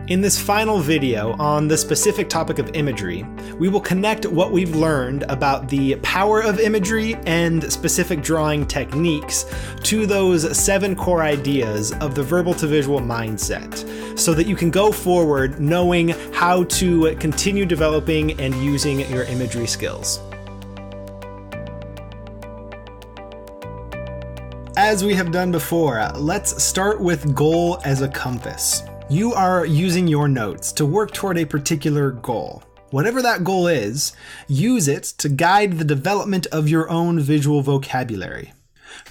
In this final video on the specific topic of imagery, we will connect what we've learned about the power of imagery and specific drawing techniques to those 7 core ideas of the verbal to visual mindset, so that you can go forward knowing how to continue developing and using your imagery skills. As we have done before, let's start with goal as a compass. You are using your notes to work toward a particular goal. Whatever that goal is, use it to guide the development of your own visual vocabulary.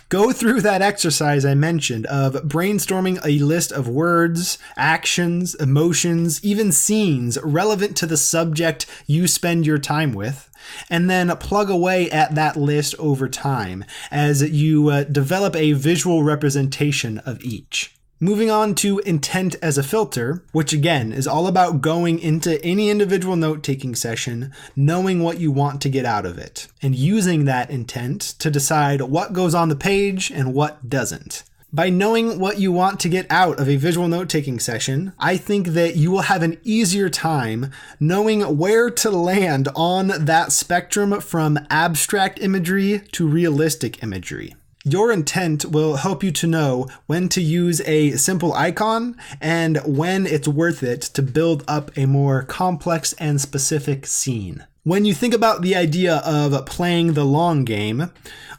Go through that exercise I mentioned of brainstorming a list of words, actions, emotions, even scenes relevant to the subject you spend your time with, and then plug away at that list over time as you develop a visual representation of each. Moving on to intent as a filter, which again is all about going into any individual note-taking session, knowing what you want to get out of it, and using that intent to decide what goes on the page and what doesn't. By knowing what you want to get out of a visual note-taking session, I think that you will have an easier time knowing where to land on that spectrum from abstract imagery to realistic imagery. Your intent will help you to know when to use a simple icon and when it's worth it to build up a more complex and specific scene. When you think about the idea of playing the long game,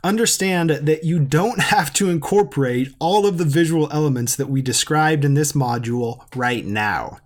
understand that you don't have to incorporate all of the visual elements that we described in this module right now.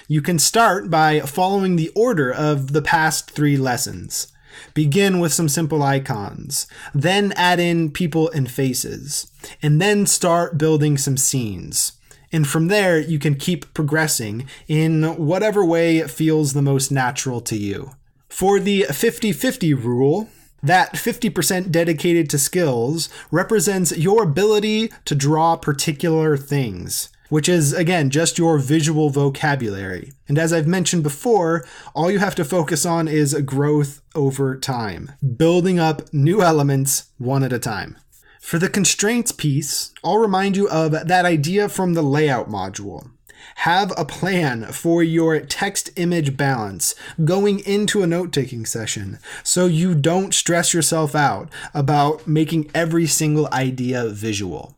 You can start by following the order of the past 3 lessons. Begin with some simple icons, then add in people and faces, and then start building some scenes. And from there, you can keep progressing in whatever way it feels the most natural to you. For the 50-50 rule, that 50% dedicated to skills represents your ability to draw particular things, which is, again, just your visual vocabulary. And as I've mentioned before, all you have to focus on is growth over time, building up new elements one at a time. For the constraints piece, I'll remind you of that idea from the layout module. Have a plan for your text-image balance going into a note-taking session so you don't stress yourself out about making every single idea visual.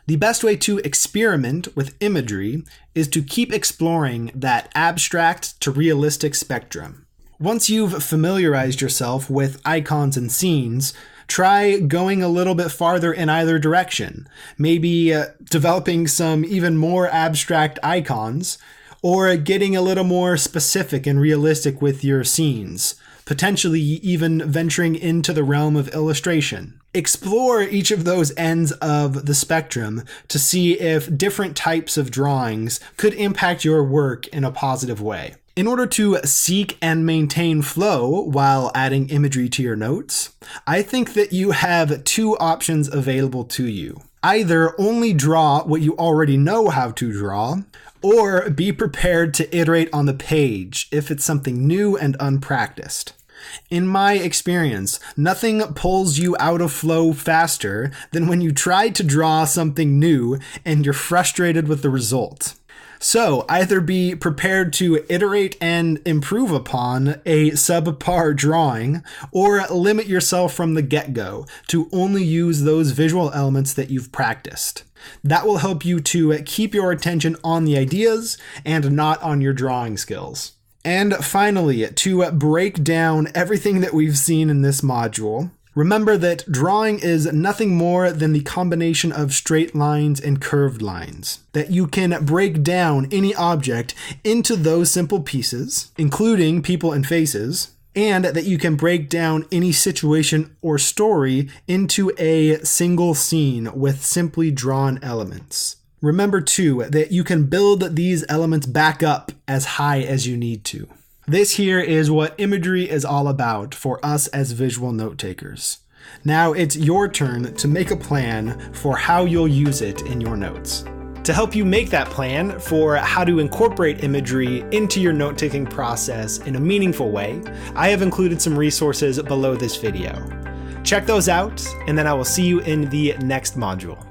The best way to experiment with imagery is to keep exploring that abstract to realistic spectrum. Once you've familiarized yourself with icons and scenes, try going a little bit farther in either direction, maybe developing some even more abstract icons, or getting a little more specific and realistic with your scenes, potentially even venturing into the realm of illustration. Explore each of those ends of the spectrum to see if different types of drawings could impact your work in a positive way. In order to seek and maintain flow while adding imagery to your notes, I think that you have 2 options available to you. Either only draw what you already know how to draw, or be prepared to iterate on the page if it's something new and unpracticed. In my experience, nothing pulls you out of flow faster than when you try to draw something new and you're frustrated with the result. So either be prepared to iterate and improve upon a subpar drawing, or limit yourself from the get-go to only use those visual elements that you've practiced. That will help you to keep your attention on the ideas and not on your drawing skills. And finally, to break down everything that we've seen in this module, remember that drawing is nothing more than the combination of straight lines and curved lines. That you can break down any object into those simple pieces, including people and faces, and that you can break down any situation or story into a single scene with simply drawn elements. Remember too that you can build these elements back up as high as you need to. This here is what imagery is all about for us as visual note takers. Now it's your turn to make a plan for how you'll use it in your notes. To help you make that plan for how to incorporate imagery into your note-taking process in a meaningful way, I have included some resources below this video. Check those out, and then I will see you in the next module.